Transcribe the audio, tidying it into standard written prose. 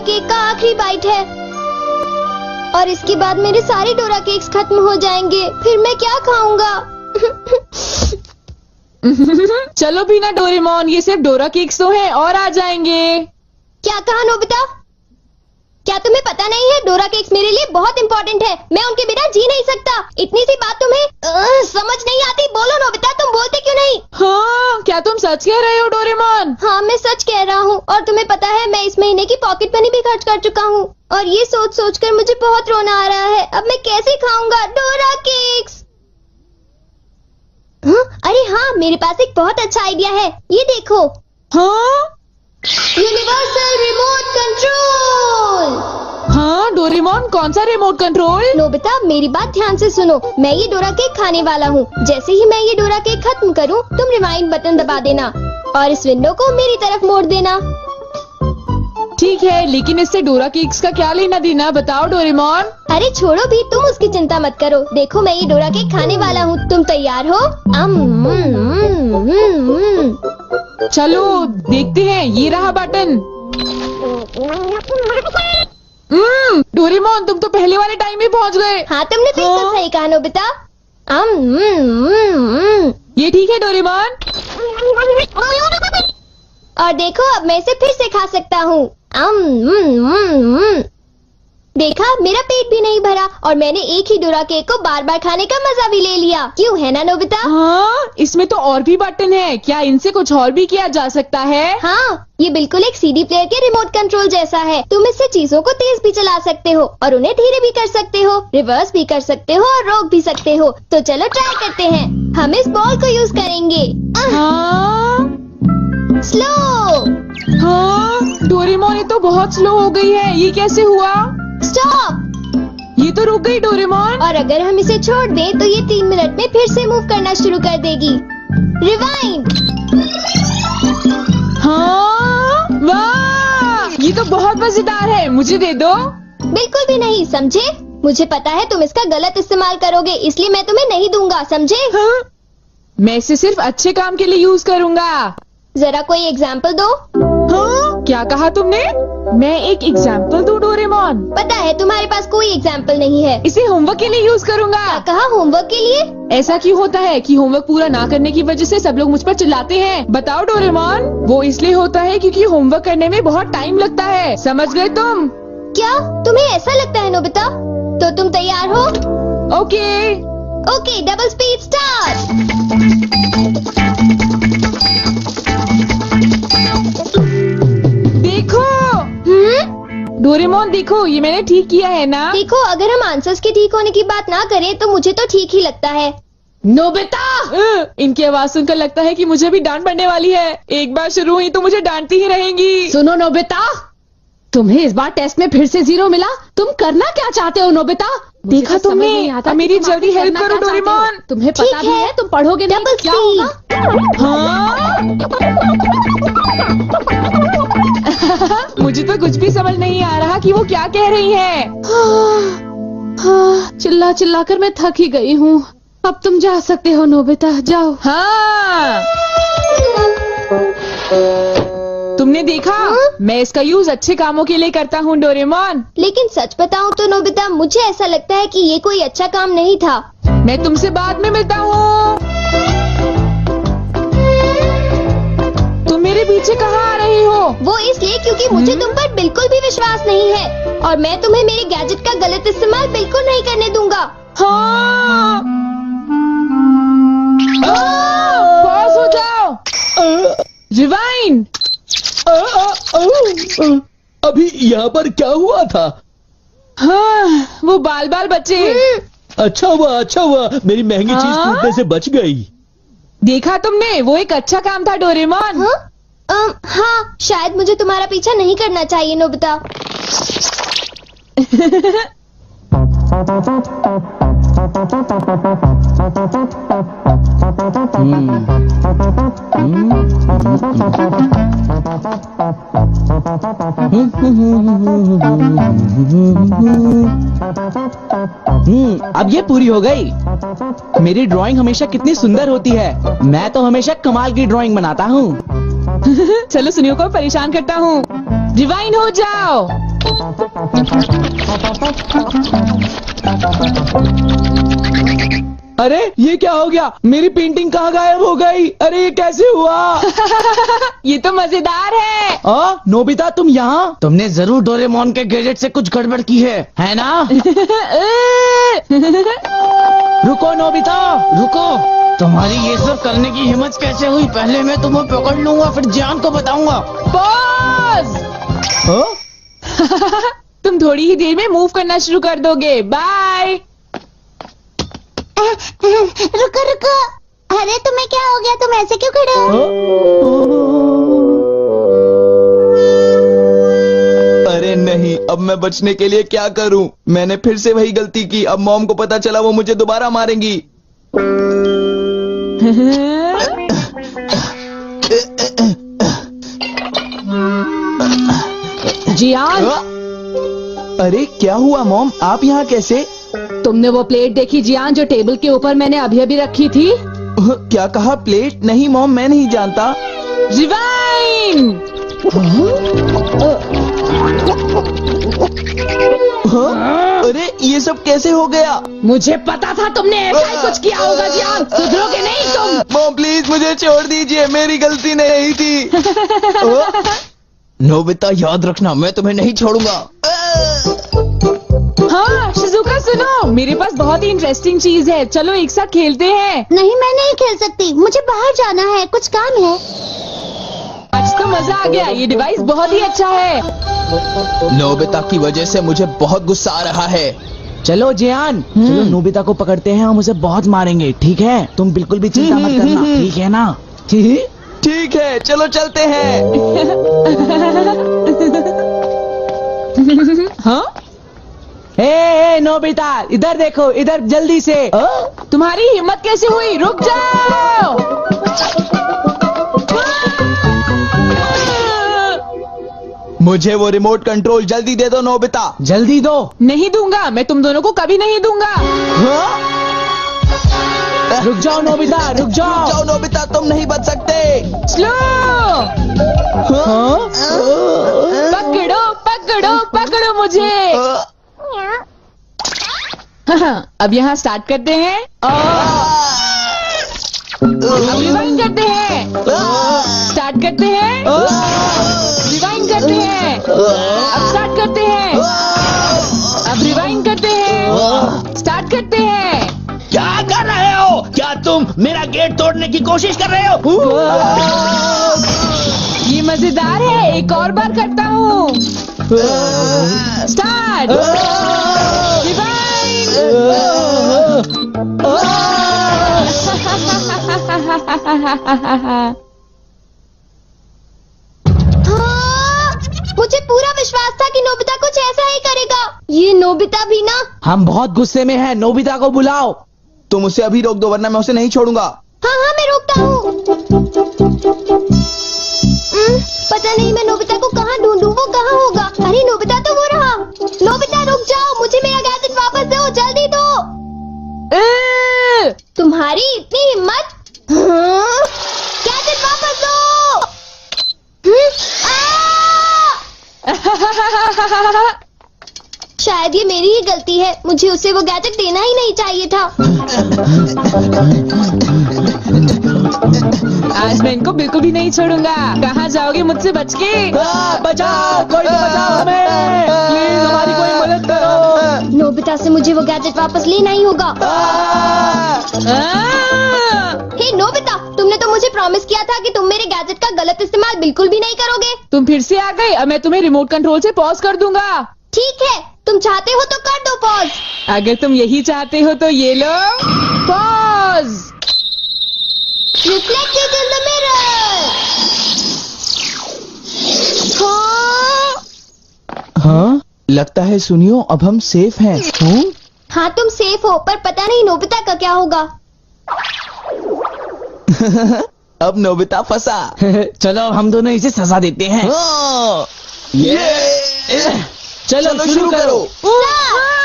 Cake का आखिरी bite है और इसके बाद मेरे सारे डोरा केक्स खत्म हो जाएंगे। फिर मैं क्या खाऊंगा? चलो भी ना डोरेमोन, ये सिर्फ डोरा केक्स तो हैं और आ जाएंगे। क्या कहा नोबिता? क्या तुम्हें पता नहीं है डोरा केक्स मेरे लिए बहुत इम्पोर्टेंट है। मैं उनके बिना जी नहीं सकता। इतनी सी बात तुम्हें समझ नहीं आती? बोलो नोबिता, तुम बोलते क्यों नहीं? हाँ, क्या तुम सच कह रहे हो डोरेमोन? हाँ, मैं सच कह रहा हूँ। और तुम्हें पता है मैं इस महीने की पॉकेट मनी भी खर्च कर चुका हूँ और ये सोच सोच कर मुझे बहुत रोना आ रहा है। अब मैं कैसे खाऊंगा डोरा केक्स? अरे हाँ, मेरे पास एक बहुत अच्छा आइडिया है। ये देखो। हाँ, यूनिवर्सल रिमोट कंट्रोल। हाँ डोरेमोन, कौन सा रिमोट कंट्रोल? नोबिता, मेरी बात ध्यान से सुनो। मैं ये डोरा केक खाने वाला हूँ। जैसे ही मैं ये डोरा केक खत्म करूँ, तुम रिवाइंड बटन दबा देना और इस विंडो को मेरी तरफ मोड़ देना। ठीक है, लेकिन इससे डोरा केक्स का क्या लेना देना, बताओ डोरेमोन। अरे छोड़ो भी, तुम उसकी चिंता मत करो। देखो, मैं ये डोरा केक खाने वाला हूँ। तुम तैयार हो? चलो देखते हैं, ये रहा बटन। डोरेमोन, तुम तो पहले वाले टाइम में पहुँच गए। हाँ, तुमने बिल्कुल सही कहा नोबिता। ये ठीक है डोरेमोन। और देखो, अब मैं इसे फिर से खा सकता हूँ। देखा, मेरा पेट भी नहीं भरा और मैंने एक ही डोरा केक को बार बार खाने का मजा भी ले लिया। क्यों, है ना नोबिता? हाँ, इसमें तो और भी बटन है। क्या इनसे कुछ और भी किया जा सकता है? हाँ, ये बिल्कुल एक सीडी प्लेयर के रिमोट कंट्रोल जैसा है। तुम इससे चीजों को तेज भी चला सकते हो और उन्हें धीरे भी कर सकते हो, रिवर्स भी कर सकते हो और रोक भी सकते हो। तो चलो ट्राई करते हैं। हम इस बॉल को यूज करेंगे। स्लो। हाँ डोरेमोन, ये तो बहुत स्लो हो गई है। ये कैसे हुआ? स्टॉप। ये तो रुक गई डोरेमोन। और अगर हम इसे छोड़ दें तो ये 3 मिनट में फिर से मूव करना शुरू कर देगी। रिवाइंड। हाँ, वाह, ये तो बहुत मजेदार है। मुझे दे दो। बिल्कुल भी नहीं, समझे? मुझे पता है तुम इसका गलत इस्तेमाल करोगे, इसलिए मैं तुम्हें नहीं दूंगा, समझे? हाँ? मैं इसे सिर्फ अच्छे काम के लिए यूज करूँगा। जरा कोई एग्जाम्पल दो। हाँ? क्या कहा तुमने? मैं एक एग्जाम्पल दूं डोरेमोन? पता है तुम्हारे पास कोई एग्जाम्पल नहीं है। इसे होमवर्क के लिए यूज करूँगा। क्या कहा, होमवर्क के लिए? ऐसा क्यों होता है कि होमवर्क पूरा ना करने की वजह से सब लोग मुझ पर चिल्लाते हैं? बताओ डोरेमोन। वो इसलिए होता है क्योंकि होमवर्क करने में बहुत टाइम लगता है। समझ गए तुम? क्या तुम्हें ऐसा लगता है नोबिता? तो तुम तैयार हो? Okay. Okay, double speed start. देखो। डोरेमोन देखो, ये मैंने ठीक किया है ना? देखो, अगर हम आंसर्स के ठीक होने की बात ना करें तो मुझे तो ठीक ही लगता है। नोबिता, इनकी आवाज सुनकर लगता है कि मुझे भी डांट पड़ने वाली है। एक बार शुरू हुई तो मुझे डांटती ही रहेंगी। सुनो नोबिता, तुम्हें इस बार टेस्ट में फिर से 0 मिला। तुम करना क्या चाहते हो नोबिता? देखा तुमने? अब मेरी जल्दी हेल्प करो डोरेमोन। तुम्हें पता भी है तुम पढ़ोगे नहीं तो क्या होगा? हाँ? मुझे तो कुछ भी समझ नहीं आ रहा कि वो क्या कह रही है। चिल्ला चिल्ला कर मैं थक ही गई हूँ। अब तुम जा सकते हो नोबिता, जाओ। हाँ, तुमने देखा? मैं इसका यूज अच्छे कामों के लिए करता हूँ डोरेमोन। लेकिन सच बताऊँ तो नोबिता, मुझे ऐसा लगता है कि ये कोई अच्छा काम नहीं था। मैं तुमसे बाद में मिलता हूँ। तुम मेरे पीछे कहाँ आ रही हो? वो इसलिए क्योंकि मुझे तुम पर बिल्कुल भी विश्वास नहीं है और मैं तुम्हें मेरे गैजेट का गलत इस्तेमाल बिल्कुल नहीं करने दूंगा। हाँ। पॉज हो जाओ। रिवाइंड। अभी यहाँ पर क्या हुआ था? हाँ, वो बाल बाल बच्चे। अच्छा हुआ, मेरी महंगी चीज टूटने से बच गई। देखा तुमने? वो एक अच्छा काम था डोरेमोन। हाँ, शायद मुझे तुम्हारा पीछा नहीं करना चाहिए नोबिता। अब ये पूरी हो गई। मेरी ड्राइंग हमेशा कितनी सुंदर होती है। मैं तो हमेशा कमाल की ड्राइंग बनाता हूँ। चलो सुनियो को परेशान करता हूँ। रिवाइंड हो जाओ। अरे ये क्या हो गया? मेरी पेंटिंग कहाँ गायब हो गई? अरे ये कैसे हुआ? ये तो मजेदार है। नोबिता तुम यहाँ? तुमने जरूर डोरेमोन के गैजेट से कुछ गड़बड़ की है ना? रुको नोबिता, रुको। तुम्हारी ये सब करने की हिम्मत कैसे हुई? पहले मैं तुम्हें पकड़ लूंगा, फिर जान को बताऊंगा। पॉज। तुम थोड़ी ही देर में मूव करना शुरू कर दोगे। बाय। रुको रुको, अरे तुम्हें क्या हो गया? तुम ऐसे क्यों खड़े हो? अरे नहीं, अब मैं बचने के लिए क्या करूं? मैंने फिर से वही गलती की। अब मॉम को पता चला, वो मुझे दोबारा मारेंगी। जियान, अरे क्या हुआ मॉम? आप यहाँ कैसे? तुमने वो प्लेट देखी जियान जो टेबल के ऊपर मैंने अभी अभी रखी थी? क्या कहा? प्लेट? नहीं मॉम, मैं नहीं जानता। रिवाइंड। अरे ये सब कैसे हो गया? मुझे पता था तुमने ऐसा ही कुछ किया होगा जियान। सुधरोगे नहीं तुम। मॉम प्लीज मुझे छोड़ दीजिए, मेरी गलती नहीं थी। नोबिता याद रखना, मैं तुम्हें नहीं छोड़ूंगा। हाँ शिजुका सुनो, मेरे पास बहुत ही इंटरेस्टिंग चीज है। चलो एक साथ खेलते हैं। नहीं, मैं नहीं खेल सकती, मुझे बाहर जाना है, कुछ काम है। आज तो मजा आ गया, ये डिवाइस बहुत ही अच्छा है। नोबिता की वजह से मुझे बहुत गुस्सा आ रहा है। चलो जियान, चलो नोबिता को पकड़ते हैं, हम उसे बहुत मारेंगे। ठीक है? तुम बिल्कुल भी चिंता मत करना, ठीक है ना? ठीक है, चलो चलते हैं। हाँ? ए नोबिता, इधर देखो, इधर जल्दी से। तुम्हारी हिम्मत कैसे हुई? रुक जाओ। मुझे वो रिमोट कंट्रोल जल्दी दे दो नोबिता। जल्दी दो। नहीं दूंगा, मैं तुम दोनों को कभी नहीं दूंगा। रुक जाओ नोबिता, रुक जाओ। जाओ नोबिता, तुम नहीं बच सकते। स्लो। पकड़ो पकड़ो पकड़ो मुझे। अब यहाँ स्टार्ट करते हैं अब रिवाइंड करते हैं। स्टार्ट करते हैं, रिवाइंड करते हैं। अब स्टार्ट करते हैं, अब रिवाइंड करते हैं, स्टार्ट करते हैं। क्या कर रहे हो? क्या तुम मेरा गेट तोड़ने की कोशिश कर रहे हो? ये मजेदार है, एक और बार करता हूँ। Start, rewind. मुझे पूरा विश्वास था कि नोबिता कुछ ऐसा ही करेगा। ये नोबिता भी ना। हम बहुत गुस्से में हैं, नोबिता को बुलाओ। तुम उसे अभी रोक दो, वरना मैं उसे नहीं छोड़ूंगा। हाँ हाँ, मैं रोकता हूँ। पता नहीं मैं नोबिता को कहाँ ढूंढूं, वो कहाँ होगा? अरे नोबिता तो वो रहा। नोबिता रुक जाओ, मुझे मेरा गैजेट वापस दो, जल्दी दो। तुम्हारी इतनी हिम्मत? गैजेट वापस दो। शायद ये मेरी ही गलती है, मुझे उसे वो गैजेट देना ही नहीं चाहिए था। आज मैं इनको बिल्कुल भी नहीं छोड़ूंगा। कहाँ जाओगे मुझसे बच के? बचाओ, कोई तो बचाओ हमें, प्लीज हमारी कोई मदद करो। नोबिता से मुझे वो गैजेट वापस लेना ही होगा। हे नोबिता, तुमने तो मुझे प्रॉमिस किया था कि तुम मेरे गैजेट का गलत इस्तेमाल बिल्कुल भी नहीं करोगे। तुम फिर से आ गए। अब मैं तुम्हें रिमोट कंट्रोल से पॉज कर दूंगा। ठीक है, तुम चाहते हो तो कर दो पॉज। अगर तुम यही चाहते हो तो ये लो pause. Reflected in the mirror. हाँ, लगता है सुनियो, अब हम सेफ हैं। हाँ तुम सेफ हो, पर पता नहीं नोबिता का क्या होगा। अब नोबिता फंसा। चलो हम दोनों इसे सजा देते हैं। ये चलो शुरू करो। स्टार्ट।